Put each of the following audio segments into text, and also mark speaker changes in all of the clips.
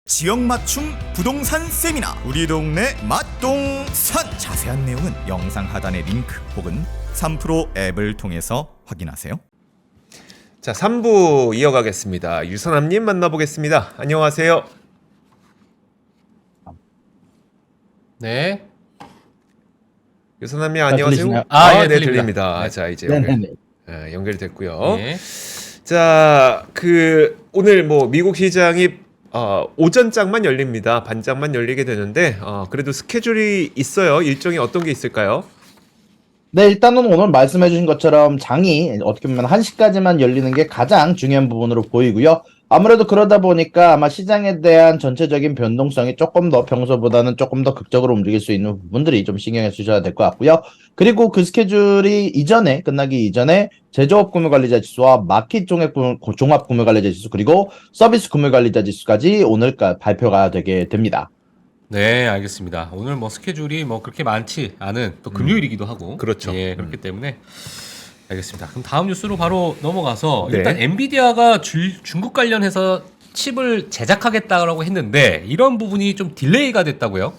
Speaker 1: 지역 맞춤 부동산 세미나 우리 동네 맛동산 자세한 내용은 영상 하단의 링크 혹은 3프로 앱을 통해서 확인하세요.
Speaker 2: 자, 3부 이어가겠습니다. 유선남님 만나보겠습니다. 안녕하세요.
Speaker 3: 네.
Speaker 2: 유선남님 안녕하세요.
Speaker 3: 들리시나요?
Speaker 2: 네,
Speaker 3: 들립니다.
Speaker 2: 들립니다.
Speaker 3: 네.
Speaker 2: 자, 이제
Speaker 4: 네네네.
Speaker 2: 연결됐고요.
Speaker 3: 네.
Speaker 2: 자, 오늘 미국 시장이 오전장만 열립니다. 반장만 열리게 되는데 그래도 스케줄이 있어요. 일정이 어떤 게 있을까요?
Speaker 4: 네, 일단은 오늘 말씀해주신 것처럼 장이 어떻게 보면 1시까지만 열리는 게 가장 중요한 부분으로 보이고요. 아무래도 그러다 보니까 아마 시장에 대한 전체적인 변동성이 조금 더 평소보다는 조금 더 극적으로 움직일 수 있는 부분들이 좀 신경을 쓰셔야 될 것 같고요. 그리고 그 스케줄이 끝나기 이전에 제조업 구매관리자 지수와 마켓 종합 구매관리자 지수 그리고 서비스 구매관리자 지수까지 오늘 발표가 되게 됩니다.
Speaker 3: 네, 알겠습니다. 오늘 스케줄이 그렇게 많지 않은 또 금요일이기도 하고.
Speaker 2: 그렇죠.
Speaker 3: 예, 그렇기 때문에 알겠습니다. 그럼 다음 뉴스로 바로 넘어가서
Speaker 2: 네.
Speaker 3: 일단 엔비디아가 중국 관련해서 칩을 제작하겠다라고 했는데 이런 부분이 좀 딜레이가 됐다고요?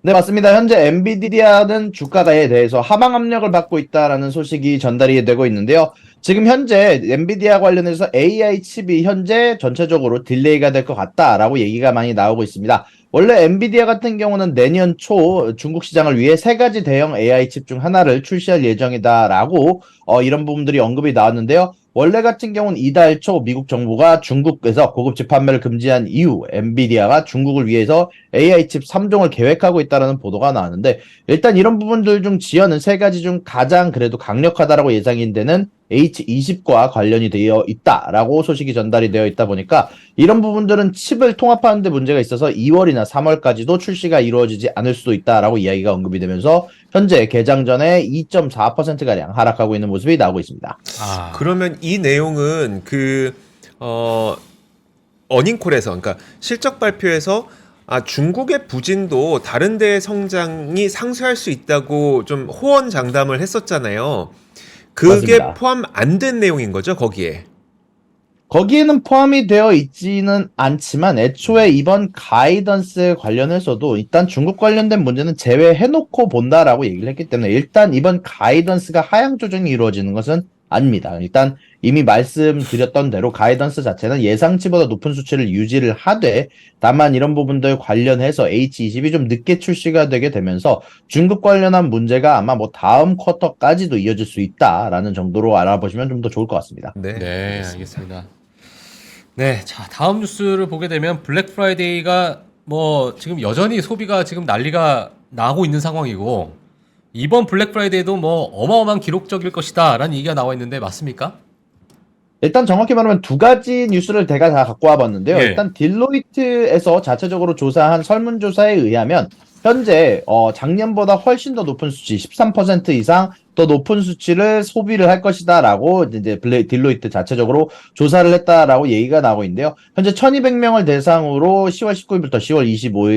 Speaker 4: 네, 맞습니다. 현재 엔비디아는 주가에 대해서 하방 압력을 받고 있다라는 소식이 전달이 되고 있는데요. 지금 현재 엔비디아 관련해서 AI 칩이 현재 전체적으로 딜레이가 될 것 같다라고 얘기가 많이 나오고 있습니다. 원래 엔비디아 같은 경우는 내년 초 중국 시장을 위해 3가지 대형 AI 칩 중 하나를 출시할 예정이다라고 이런 부분들이 언급이 나왔는데요. 원래 같은 경우는 이달 초 미국 정부가 중국에서 고급집 판매를 금지한 이후 엔비디아가 중국을 위해서 AI 칩 3종을 계획하고 있다는 보도가 나왔는데 일단 이런 부분들 중 지연은 3가지 중 가장 그래도 강력하다라고 예상이 되는 H20과 관련이 되어 있다라고 소식이 전달이 되어 있다 보니까 이런 부분들은 칩을 통합하는 데 문제가 있어서 2월이나 3월까지도 출시가 이루어지지 않을 수도 있다라고 이야기가 언급이 되면서 현재 개장 전에 2.4%가량 하락하고 있는 모습이 나오고 있습니다.
Speaker 2: 그러면 이 내용은 어닝콜에서 그러니까 실적 발표에서 중국의 부진도 다른 데의 성장이 상쇄할 수 있다고 좀 호언장담을 했었잖아요. 그게
Speaker 4: 맞습니다.
Speaker 2: 포함 안 된 내용인 거죠, 거기에.
Speaker 4: 거기에는 포함이 되어 있지는 않지만 애초에 이번 가이던스에 관련해서도 일단 중국 관련된 문제는 제외해놓고 본다라고 얘기를 했기 때문에 일단 이번 가이던스가 하향 조정이 이루어지는 것은 아닙니다. 일단 이미 말씀드렸던 대로 가이던스 자체는 예상치보다 높은 수치를 유지를 하되 다만 이런 부분들 관련해서 H20이 좀 늦게 출시가 되게 되면서 중국 관련한 문제가 아마 다음 쿼터까지도 이어질 수 있다라는 정도로 알아보시면 좀 더 좋을 것 같습니다.
Speaker 3: 네, 알겠습니다. 네, 자, 다음 뉴스를 보게 되면 블랙 프라이데이가 지금 여전히 소비가 지금 난리가 나고 있는 상황이고 이번 블랙 프라이데이도 어마어마한 기록적일 것이다라는 얘기가 나와 있는데 맞습니까?
Speaker 4: 일단 정확히 말하면 2가지 뉴스를 제가 다 갖고 와봤는데요.
Speaker 3: 예.
Speaker 4: 일단 딜로이트에서 자체적으로 조사한 설문조사에 의하면 현재 작년보다 훨씬 더 높은 수치 13% 이상 더 높은 수치를 소비를 할 것이다라고 이제 딜로이트 자체적으로 조사를 했다라고 얘기가 나오고 있는데요. 현재 1200명을 대상으로 10월 19일부터 10월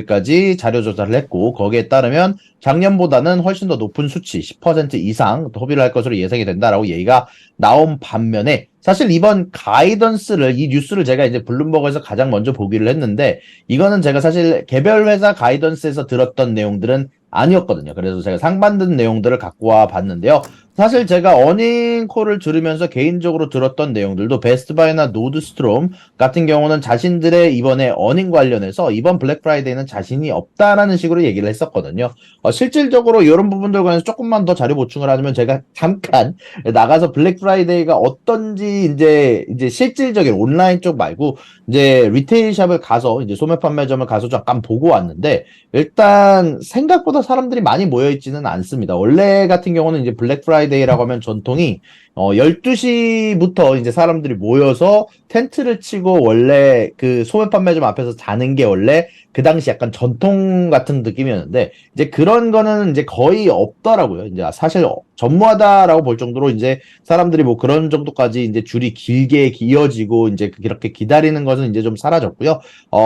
Speaker 4: 25일까지 자료 조사를 했고 거기에 따르면 작년보다는 훨씬 더 높은 수치 10% 이상 소비를 할 것으로 예상이 된다라고 얘기가 나온 반면에 사실 이번 가이던스를 이 뉴스를 제가 이제 블룸버그에서 가장 먼저 보기를 했는데 이거는 제가 사실 개별 회사 가이던스에서 들었던 내용들은 아니었거든요. 그래서 제가 상반된 내용들을 갖고 와 봤는데요. 사실 제가 어닝콜을 들으면서 개인적으로 들었던 내용들도 베스트바이나 노드스트롬 같은 경우는 자신들의 이번에 어닝 관련해서 이번 블랙 프라이데이는 자신이 없다라는 식으로 얘기를 했었거든요. 실질적으로 이런 부분들 관해서 조금만 더 자료 보충을 하면 제가 잠깐 나가서 블랙 프라이데이가 어떤지 이제 실질적인 온라인 쪽 말고 이제 리테일 샵을 가서 이제 소매 판매점을 가서 잠깐 보고 왔는데 일단 생각보다 사람들이 많이 모여 있지는 않습니다. 원래 같은 경우는 이제 블랙 프라이데이라고 하면 전통이 12시부터 이제 사람들이 모여서 텐트를 치고 원래 그 소매 판매점 앞에서 자는 게 원래 그 당시 약간 전통 같은 느낌이었는데 이제 그런 거는 이제 거의 없더라고요. 이제 사실 전무하다라고 볼 정도로 이제 사람들이 그런 정도까지 이제 줄이 길게 이어지고 이제 그렇게 기다리는 것은 이제 좀 사라졌고요.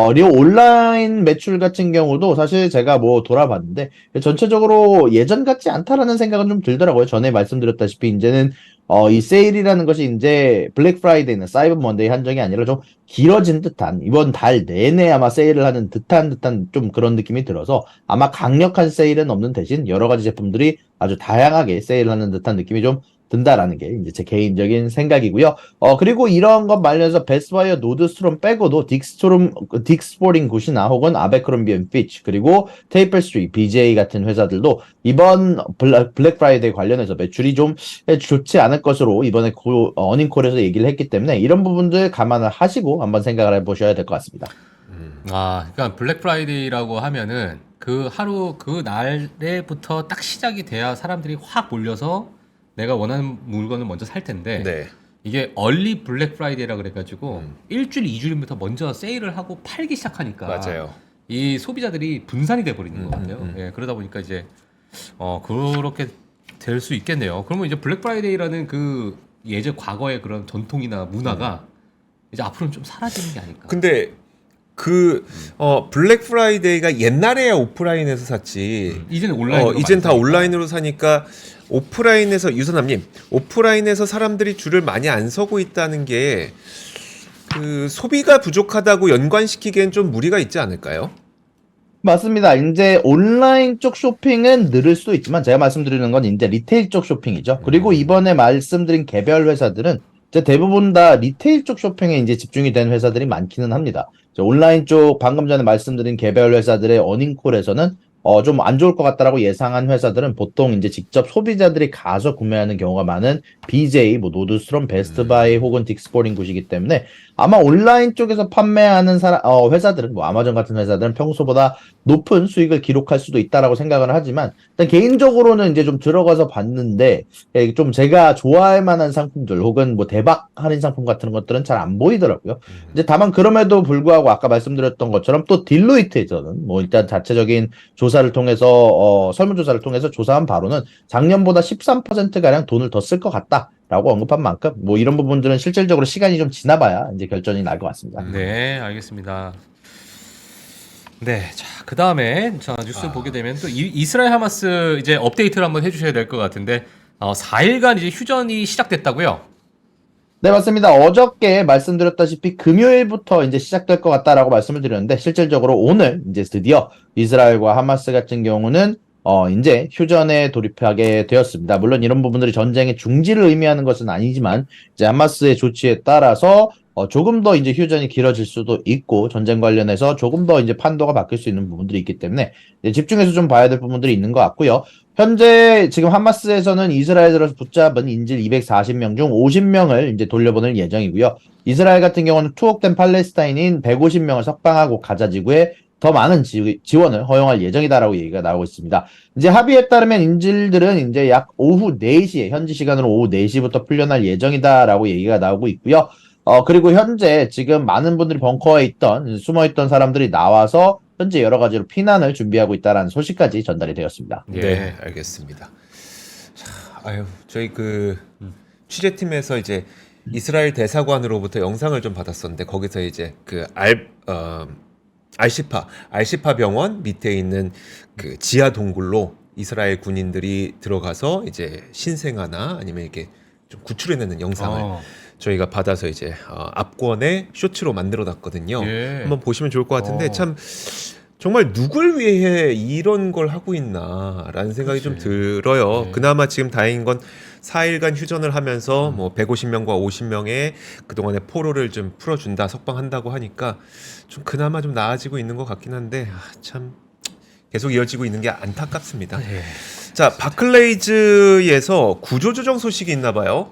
Speaker 4: 그리고 온라인 매출 같은 경우도 사실 제가 돌아봤는데 전체적으로 예전 같지 않다라는 생각은 좀 들더라고요. 전에 말씀드렸다시피 이제는 이 세일이라는 것이 이제 블랙 프라이데이나 사이버 먼데이 한정이 아니라 좀 길어진 듯한 이번 달 내내 아마 세일을 하는 듯한 좀 그런 느낌이 들어서 아마 강력한 세일은 없는 대신 여러 가지 제품들이 아주 다양하게 세일하는 듯한 느낌이 좀 든다라는 게 이제 제 개인적인 생각이고요. 그리고 이런 것 말려서 베스트바이어 노드스트롬 빼고도 딕스포링 굿이나 혹은 아베크롬비 앤 피치 그리고 테이퍼스트리, BJ 같은 회사들도 이번 블랙 프라이데이 관련해서 매출이 좀 좋지 않을 것으로 이번에 어닝콜에서 얘기를 했기 때문에 이런 부분들 감안을 하시고 한번 생각을 해보셔야 될 것 같습니다.
Speaker 3: 그러니까 블랙 프라이데이라고 하면은 그 하루 그 날에부터 딱 시작이 돼야 사람들이 확 몰려서 내가 원하는 물건을 먼저 살 텐데
Speaker 2: 네.
Speaker 3: 이게 얼리 블랙 프라이데이라 그래가지고 일주일, 2주일부터 먼저 세일을 하고 팔기 시작하니까
Speaker 2: 맞아요.
Speaker 3: 이 소비자들이 분산이 돼 버리는 것 같아요. 예, 그러다 보니까 이제 그렇게 될 수 있겠네요. 그러면 이제 블랙 프라이데이라는 그 과거의 그런 전통이나 문화가 이제 앞으로는 좀 사라지는 게 아닐까.
Speaker 2: 근데 블랙 프라이데이가 옛날에야 오프라인에서 샀지.
Speaker 3: 이제는 온라인으로
Speaker 2: 이젠 다
Speaker 3: 많이
Speaker 2: 온라인으로 사니까 오프라인에서 유선남님 오프라인에서 사람들이 줄을 많이 안 서고 있다는 게 그 소비가 부족하다고 연관시키기엔 좀 무리가 있지 않을까요?
Speaker 4: 맞습니다. 이제 온라인 쪽 쇼핑은 늘을 수도 있지만 제가 말씀드리는 건 이제 리테일 쪽 쇼핑이죠. 그리고 이번에 말씀드린 개별 회사들은 이제 대부분 다 리테일 쪽 쇼핑에 이제 집중이 된 회사들이 많기는 합니다. 온라인 쪽 방금 전에 말씀드린 개별 회사들의 어닝콜에서는 좀 안 좋을 것 같다라고 예상한 회사들은 보통 이제 직접 소비자들이 가서 구매하는 경우가 많은 BJ, 노드스트롬, 베스트바이 혹은 딕스포링 굿이기 때문에 아마 온라인 쪽에서 판매하는 회사들은 아마존 같은 회사들은 평소보다 높은 수익을 기록할 수도 있다라고 생각을 하지만 일단 개인적으로는 이제 좀 들어가서 봤는데 좀 제가 좋아할 만한 상품들 혹은 대박 할인 상품 같은 것들은 잘 안 보이더라고요. 이제 다만 그럼에도 불구하고 아까 말씀드렸던 것처럼 또 딜로이트에서는 일단 자체적인 조사를 통해서 설문조사를 통해서 조사한 바로는 작년보다 13%가량 돈을 더 쓸 것 같다라고 언급한 만큼 이런 부분들은 실질적으로 시간이 좀 지나봐야 이제 결정이 날 것 같습니다.
Speaker 3: 네, 알겠습니다. 네, 자, 그 다음에 뉴스 보게 되면 또 이스라엘 하마스 이제 업데이트를 한번 해주셔야 될 것 같은데 4일간 이제 휴전이 시작됐다고요?
Speaker 4: 네, 맞습니다. 어저께 말씀드렸다시피 금요일부터 이제 시작될 것 같다라고 말씀을 드렸는데 실질적으로 오늘 이제 드디어 이스라엘과 하마스 같은 경우는 이제 휴전에 돌입하게 되었습니다. 물론 이런 부분들이 전쟁의 중지를 의미하는 것은 아니지만 이제 하마스의 조치에 따라서 조금 더 이제 휴전이 길어질 수도 있고 전쟁 관련해서 조금 더 이제 판도가 바뀔 수 있는 부분들이 있기 때문에 이제 집중해서 좀 봐야 될 부분들이 있는 것 같고요. 현재 지금 하마스에서는 이스라엘 들어서 붙잡은 인질 240명 중 50명을 이제 돌려보낼 예정이고요. 이스라엘 같은 경우는 투옥된 팔레스타인인 150명을 석방하고 가자 지구에 더 많은 지원을 허용할 예정이다라고 얘기가 나오고 있습니다. 이제 합의에 따르면 인질들은 이제 약 오후 4시에 현지 시간으로 오후 4시부터 풀려날 예정이다라고 얘기가 나오고 있고요. 그리고 현재 지금 많은 분들이 벙커에 숨어있던 사람들이 나와서 현재 여러 가지로 피난을 준비하고 있다라는 소식까지 전달이 되었습니다.
Speaker 2: 네, 알겠습니다. 자, 저희 취재팀에서 이제 이스라엘 대사관으로부터 영상을 좀 받았었는데 거기서 이제 알시파 병원 밑에 있는 그 지하 동굴로 이스라엘 군인들이 들어가서 이제 신생아나 아니면 이렇게 좀 구출해내는 영상을 저희가 받아서 이제 앞권에 쇼츠로 만들어놨거든요.
Speaker 3: 예.
Speaker 2: 한번 보시면 좋을 것 같은데 참 정말 누굴 위해 이런 걸 하고 있나라는 생각이 좀 들어요.
Speaker 3: 네.
Speaker 2: 그나마 지금 다행인 건 4일간 휴전을 하면서 150명과 50명의 그동안의 포로를 좀 풀어준다, 석방한다고 하니까 좀 그나마 좀 나아지고 있는 것 같긴 한데 참 계속 이어지고 있는 게 안타깝습니다.
Speaker 3: 네.
Speaker 2: 자, 바클레이즈에서 구조조정 소식이 있나 봐요.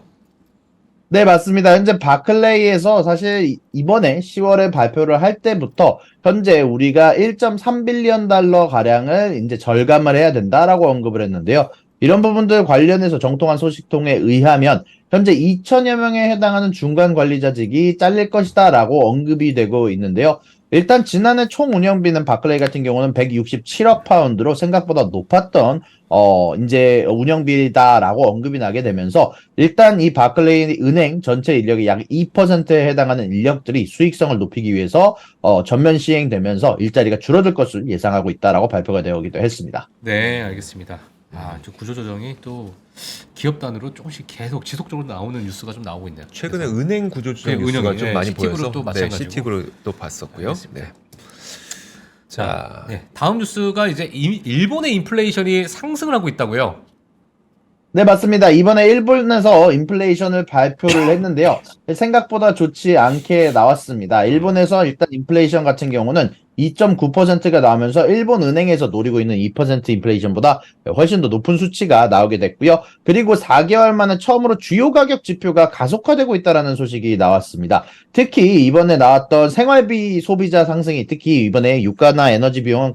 Speaker 4: 네, 맞습니다. 현재 바클레이에서 사실 이번에 10월에 발표를 할 때부터 현재 우리가 1.3빌리언 달러 가량을 이제 절감을 해야 된다라고 언급을 했는데요. 이런 부분들 관련해서 정통한 소식통에 의하면 현재 2천여 명에 해당하는 중간 관리자직이 잘릴 것이다라고 언급이 되고 있는데요. 일단 지난해 총 운영비는 바클레이 같은 경우는 167억 파운드로 생각보다 높았던 이제 운영비다라고 언급이 나게 되면서 일단 이 바클레이 은행 전체 인력의 약 2%에 해당하는 인력들이 수익성을 높이기 위해서 전면 시행되면서 일자리가 줄어들 것을 예상하고 있다라고 발표가 되기도 했습니다.
Speaker 3: 네, 알겠습니다. 저 구조조정이 또 기업 단으로 조금씩 계속 지속적으로 나오는 뉴스가 좀 나오고 있네요.
Speaker 2: 최근에
Speaker 3: 그래서
Speaker 2: 은행 구조조정
Speaker 3: 네,
Speaker 2: 뉴스가
Speaker 3: 은행이,
Speaker 2: 좀
Speaker 3: 네,
Speaker 2: 많이
Speaker 3: 시티그룹도
Speaker 2: 보여서
Speaker 3: 마찬가지고.
Speaker 2: 시티그룹도 봤었고요.
Speaker 3: 알겠습니다.
Speaker 2: 네. 자,
Speaker 3: 네, 다음 뉴스가 이제 일본의 인플레이션이 상승을 하고 있다고요.
Speaker 4: 네, 맞습니다. 이번에 일본에서 인플레이션을 발표를 했는데요. 생각보다 좋지 않게 나왔습니다. 일본에서 일단 인플레이션 같은 경우는 2.9%가 나오면서 일본 은행에서 노리고 있는 2% 인플레이션보다 훨씬 더 높은 수치가 나오게 됐고요. 그리고 4개월 만에 처음으로 주요 가격 지표가 가속화되고 있다는 소식이 나왔습니다. 특히 이번에 나왔던 생활비 소비자 상승이 특히 이번에 유가나 에너지 비용은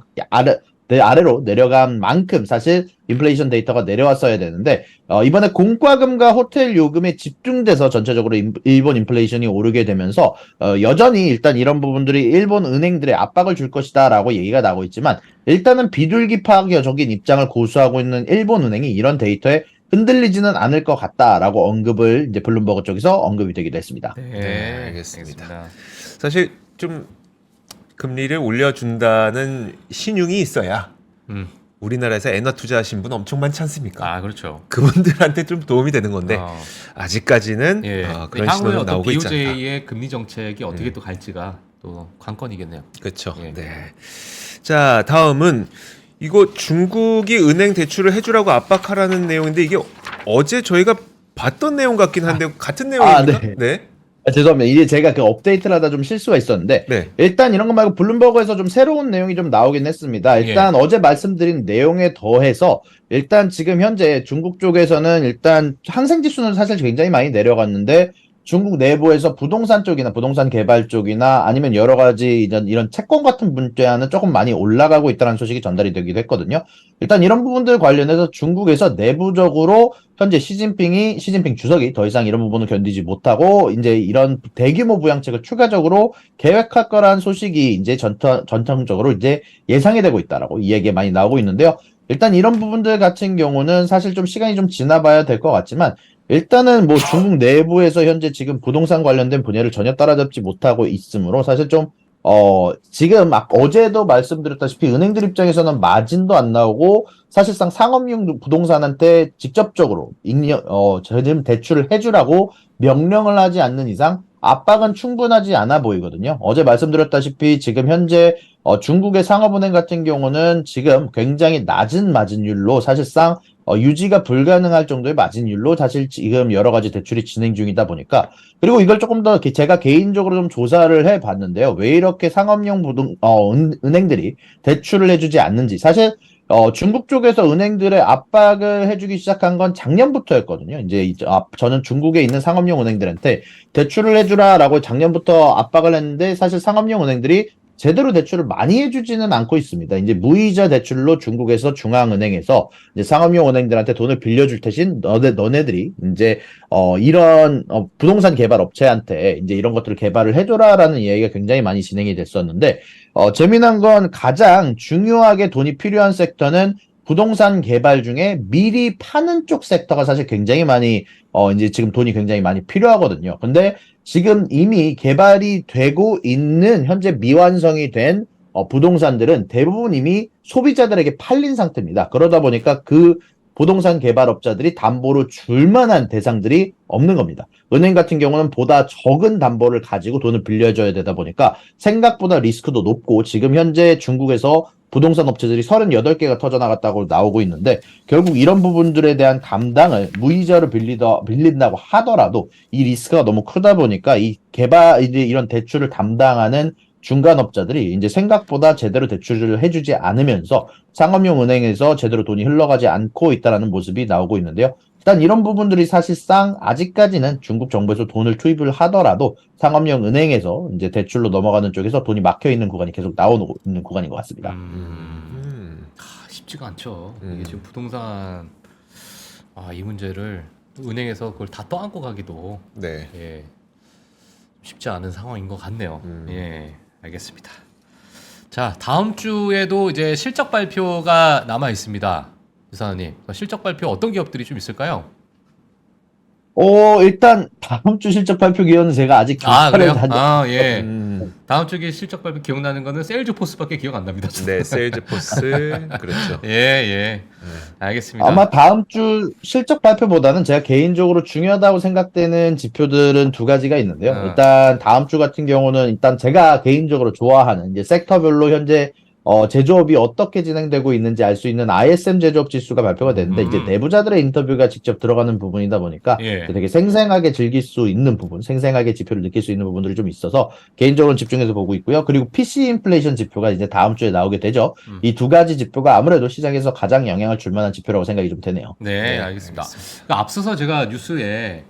Speaker 4: 아래로 내려간 만큼 사실 인플레이션 데이터가 내려왔어야 되는데 이번에 공과금과 호텔 요금에 집중돼서 전체적으로 일본 인플레이션이 오르게 되면서 여전히 일단 이런 부분들이 일본 은행들의 압박을 줄 것이다라고 얘기가 나오고 있지만 일단은 비둘기파적인 입장을 고수하고 있는 일본 은행이 이런 데이터에 흔들리지는 않을 것 같다라고 언급을 이제 블룸버그 쪽에서 언급이 되기도 했습니다.
Speaker 2: 네, 알겠습니다. 사실 좀 금리를 올려준다는 신용이 있어야 우리나라에서 엔화 투자하신 분 엄청 많지 않습니까?
Speaker 3: 아, 그렇죠.
Speaker 2: 그분들한테 좀 도움이 되는 건데 아직까지는
Speaker 3: 예.
Speaker 2: 그런
Speaker 3: 향후에
Speaker 2: 신호는
Speaker 3: 어떤
Speaker 2: 나오고 있지 않다.
Speaker 3: BOJ의 금리 정책이 어떻게 또 갈지가 또 관건이겠네요.
Speaker 2: 그렇죠.
Speaker 3: 예.
Speaker 2: 네. 자, 다음은 이거 중국이 은행 대출을 해주라고 압박하라는 내용인데 이게 어제 저희가 봤던 내용 같긴 한데 같은 내용입니까?
Speaker 4: 네.
Speaker 2: 네.
Speaker 4: 죄송합니다. 이게 제가 그 업데이트를 하다 좀 실수가 있었는데
Speaker 2: 네.
Speaker 4: 일단 이런 거 말고 블룸버그에서 좀 새로운 내용이 좀 나오긴 했습니다. 일단 어제 말씀드린 내용에 더해서 일단 지금 현재 중국 쪽에서는 일단 항생지수는 사실 굉장히 많이 내려갔는데 중국 내부에서 부동산 쪽이나 부동산 개발 쪽이나 아니면 여러 가지 이런 채권 같은 분야는 조금 많이 올라가고 있다는 소식이 전달이 되기도 했거든요. 일단 이런 부분들 관련해서 중국에서 내부적으로 현재 시진핑 주석이 더 이상 이런 부분을 견디지 못하고 이제 이런 대규모 부양책을 추가적으로 계획할 거란 소식이 이제 전통적으로 이제 예상이 되고 있다라고 이 얘기가 많이 나오고 있는데요. 일단 이런 부분들 같은 경우는 사실 좀 시간이 좀 지나봐야 될 것 같지만 일단은 뭐 중국 내부에서 현재 지금 부동산 관련된 분야를 전혀 따라잡지 못하고 있으므로 사실 좀 지금 어제도 말씀드렸다시피 은행들 입장에서는 마진도 안 나오고 사실상 상업용 부동산한테 직접적으로 지금 대출을 해주라고 명령을 하지 않는 이상 압박은 충분하지 않아 보이거든요. 어제 말씀드렸다시피 지금 현재 중국의 상업은행 같은 경우는 지금 굉장히 낮은 마진율로 사실상 유지가 불가능할 정도의 마진율로 사실 지금 여러 가지 대출이 진행 중이다 보니까 그리고 이걸 조금 더 제가 개인적으로 좀 조사를 해 봤는데요. 왜 이렇게 상업용 은행들이 대출을 해주지 않는지 사실 중국 쪽에서 은행들의 압박을 해주기 시작한 건 작년부터였거든요. 이제 저는 중국에 있는 상업용 은행들한테 대출을 해주라라고 작년부터 압박을 했는데 사실 상업용 은행들이 제대로 대출을 많이 해주지는 않고 있습니다. 이제 무이자 대출로 중국에서 중앙은행에서 이제 상업용 은행들한테 돈을 빌려줄 대신 너네들이 이제 이런 부동산 개발 업체한테 이제 이런 것들을 개발을 해줘라라는 이야기가 굉장히 많이 진행이 됐었는데 재미난 건 가장 중요하게 돈이 필요한 섹터는 부동산 개발 중에 미리 파는 쪽 섹터가 사실 굉장히 많이 이제 지금 돈이 굉장히 많이 필요하거든요. 근데 지금 이미 개발이 되고 있는 현재 미완성이 된 부동산들은 대부분 이미 소비자들에게 팔린 상태입니다. 그러다 보니까 그 부동산 개발업자들이 담보로 줄 만한 대상들이 없는 겁니다. 은행 같은 경우는 보다 적은 담보를 가지고 돈을 빌려줘야 되다 보니까 생각보다 리스크도 높고 지금 현재 중국에서 부동산 업체들이 38개가 터져나갔다고 나오고 있는데 결국 이런 부분들에 대한 감당을 무이자로 빌린다고 하더라도 이 리스크가 너무 크다 보니까 이 이런 대출을 담당하는 중간업자들이 이제 생각보다 제대로 대출을 해주지 않으면서 상업용 은행에서 제대로 돈이 흘러가지 않고 있다는 모습이 나오고 있는데요. 일단 이런 부분들이 사실상 아직까지는 중국 정부에서 돈을 투입을 하더라도 상업용 은행에서 이제 대출로 넘어가는 쪽에서 돈이 막혀 있는 구간이 계속 나오고 있는 구간인 것 같습니다.
Speaker 3: 쉽지가 않죠. 이게 지금 부동산 이 문제를 은행에서 그걸 다 떠안고 가기도
Speaker 2: 네.
Speaker 3: 예, 쉽지 않은 상황인 것 같네요. 예, 알겠습니다. 자, 다음 주에도 이제 실적 발표가 남아 있습니다. 유사님, 실적 발표 어떤 기업들이 좀 있을까요?
Speaker 4: 일단 다음 주 실적 발표 기원은 제가 아직
Speaker 3: 그래요?
Speaker 4: 한
Speaker 3: 예.
Speaker 2: 음,
Speaker 3: 다음 주에 실적 발표 기억나는 거는 세일즈포스밖에 기억 안 납니다.
Speaker 2: 네, 세일즈포스 그렇죠.
Speaker 3: 예, 예. 알겠습니다.
Speaker 4: 아마 다음 주 실적 발표보다는 제가 개인적으로 중요하다고 생각되는 지표들은 두 가지가 있는데요. 일단 다음 주 같은 경우는 일단 제가 개인적으로 좋아하는 이제 섹터별로 현재 제조업이 어떻게 진행되고 있는지 알 수 있는 ISM 제조업 지수가 발표가 됐는데 이제 내부자들의 인터뷰가 직접 들어가는 부분이다 보니까
Speaker 3: 예.
Speaker 4: 되게 생생하게 즐길 수 있는 부분, 생생하게 지표를 느낄 수 있는 부분들이 좀 있어서 개인적으로 집중해서 보고 있고요. 그리고 PC 인플레이션 지표가 이제 다음 주에 나오게 되죠. 이 두 가지 지표가 아무래도 시장에서 가장 영향을 줄 만한 지표라고 생각이 좀 되네요.
Speaker 3: 네, 알겠습니다. 그러니까 앞서서 제가 뉴스에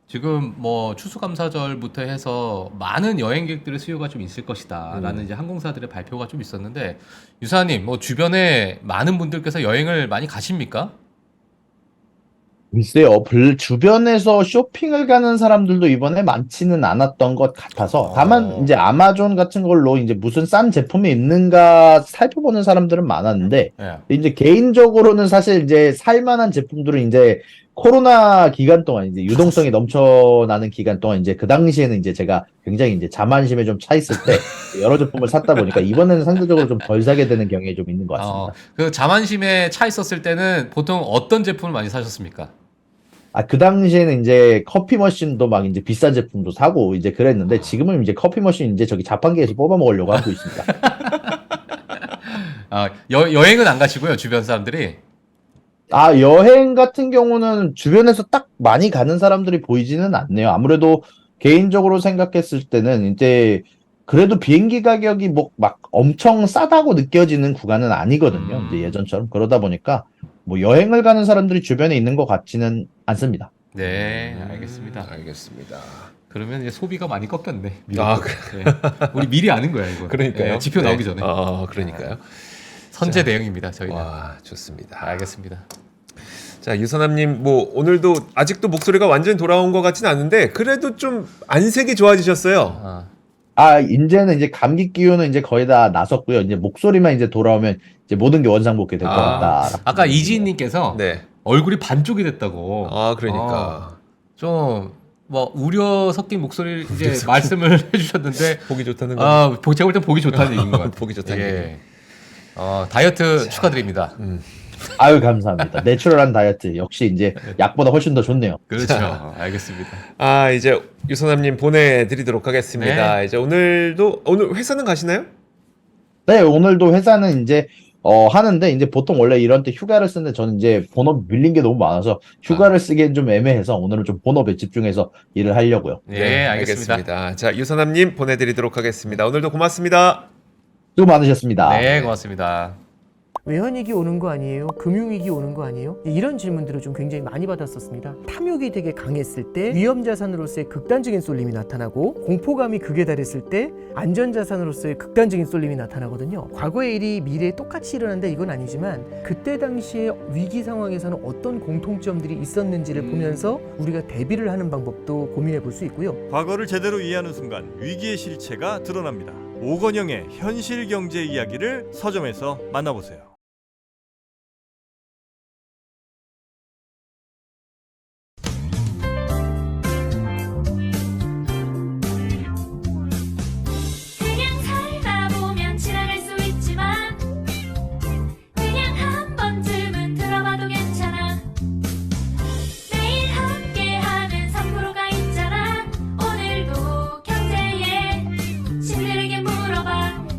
Speaker 3: 지금 뭐 추수감사절부터 해서 많은 여행객들의 수요가 좀 있을 것이다라는 이제 항공사들의 발표가 좀 있었는데 유사님 뭐 주변에 많은 분들께서 여행을 많이 가십니까?
Speaker 4: 글쎄요, 주변에서 쇼핑을 가는 사람들도 이번에 많지는 않았던 것 같아서, 다만, 이제 아마존 같은 걸로 이제 무슨 싼 제품이 있는가 살펴보는 사람들은 많았는데,
Speaker 3: 예.
Speaker 4: 이제 개인적으로는 사실 이제 살만한 제품들은 이제 코로나 기간 동안 이제 유동성이 넘쳐나는 기간 동안 이제 그 당시에는 이제 제가 굉장히 이제 자만심에 좀 차 있을 때 여러 제품을 샀다 보니까 이번에는 상대적으로 좀 덜 사게 되는 경향이 좀 있는 것 같습니다.
Speaker 3: 그 자만심에 차 있었을 때는 보통 어떤 제품을 많이 사셨습니까?
Speaker 4: 그 당시에는 이제 커피 머신도 막 이제 비싼 제품도 사고 이제 그랬는데 지금은 이제 커피 머신 이제 저기 자판기에서 뽑아 먹으려고 하고 있습니다.
Speaker 3: 여행은 안 가시고요, 주변 사람들이.
Speaker 4: 여행 같은 경우는 주변에서 딱 많이 가는 사람들이 보이지는 않네요. 아무래도 개인적으로 생각했을 때는 이제 그래도 비행기 가격이 뭐 막 엄청 싸다고 느껴지는 구간은 아니거든요. 이제 예전처럼. 그러다 보니까 뭐 여행을 가는 사람들이 주변에 있는 것 같지는 않습니다.
Speaker 3: 네, 알겠습니다.
Speaker 2: 알겠습니다.
Speaker 3: 그러면 이제 소비가 많이 꺾였네.
Speaker 2: 그래.
Speaker 3: 네. 우리 미리 아는 거야 이거.
Speaker 2: 그러니까요.
Speaker 3: 네, 지표 나오기 전에.
Speaker 2: 그러니까요.
Speaker 3: 선제 대응입니다 저희는.
Speaker 2: 와, 좋습니다.
Speaker 3: 알겠습니다.
Speaker 2: 자, 유선남님, 뭐 오늘도 아직도 목소리가 완전히 돌아온 것 같지는 않은데 그래도 좀 안색이 좋아지셨어요.
Speaker 4: 이제는 이제 감기 기운은 이제 거의 다 나섰고요. 이제 목소리만 이제 돌아오면 이제 모든 게 원상복귀 될 것 같다.
Speaker 3: 아까 이지인님께서
Speaker 2: 네.
Speaker 3: 얼굴이 반쪽이 됐다고.
Speaker 2: 그러니까
Speaker 3: 좀 뭐 우려 섞인 목소리 이제 말씀을 해주셨는데
Speaker 2: 보기 좋다는 거.
Speaker 3: 제가 볼 땐 보기 좋다는 얘기인 것 같아요.
Speaker 2: 보기 좋다는
Speaker 3: 예. 다이어트 축하드립니다.
Speaker 4: 아유, 감사합니다. 내추럴한 다이어트. 역시 이제 약보다 훨씬 더 좋네요.
Speaker 3: 그렇죠. 알겠습니다.
Speaker 2: 이제 유선남님 보내드리도록 하겠습니다.
Speaker 3: 네.
Speaker 2: 이제 오늘 회사는 가시나요?
Speaker 4: 네, 오늘도 회사는 이제 하는데 이제 보통 원래 이런 때 휴가를 쓰는데 저는 이제 본업 밀린 게 너무 많아서 휴가를 쓰기엔 좀 애매해서 오늘은 좀 본업에 집중해서 일을 하려고요.
Speaker 3: 네, 알겠습니다.
Speaker 2: 자, 유선남님 보내드리도록 하겠습니다. 오늘도 고맙습니다.
Speaker 4: 수고 많으셨습니다.
Speaker 3: 네, 고맙습니다.
Speaker 5: 외환위기 오는 거 아니에요? 금융위기 오는 거 아니에요? 이런 질문들을 좀 굉장히 많이 받았었습니다. 탐욕이 되게 강했을 때 위험자산으로서의 극단적인 쏠림이 나타나고 공포감이 극에 달했을 때 안전자산으로서의 극단적인 쏠림이 나타나거든요. 과거의 일이 미래에 똑같이 일어난다 이건 아니지만 그때 당시에 위기 상황에서는 어떤 공통점들이 있었는지를 보면서 우리가 대비를 하는 방법도 고민해 볼 수 있고요.
Speaker 6: 과거를 제대로 이해하는 순간 위기의 실체가 드러납니다. 오건영의 현실 경제 이야기를 서점에서 만나보세요.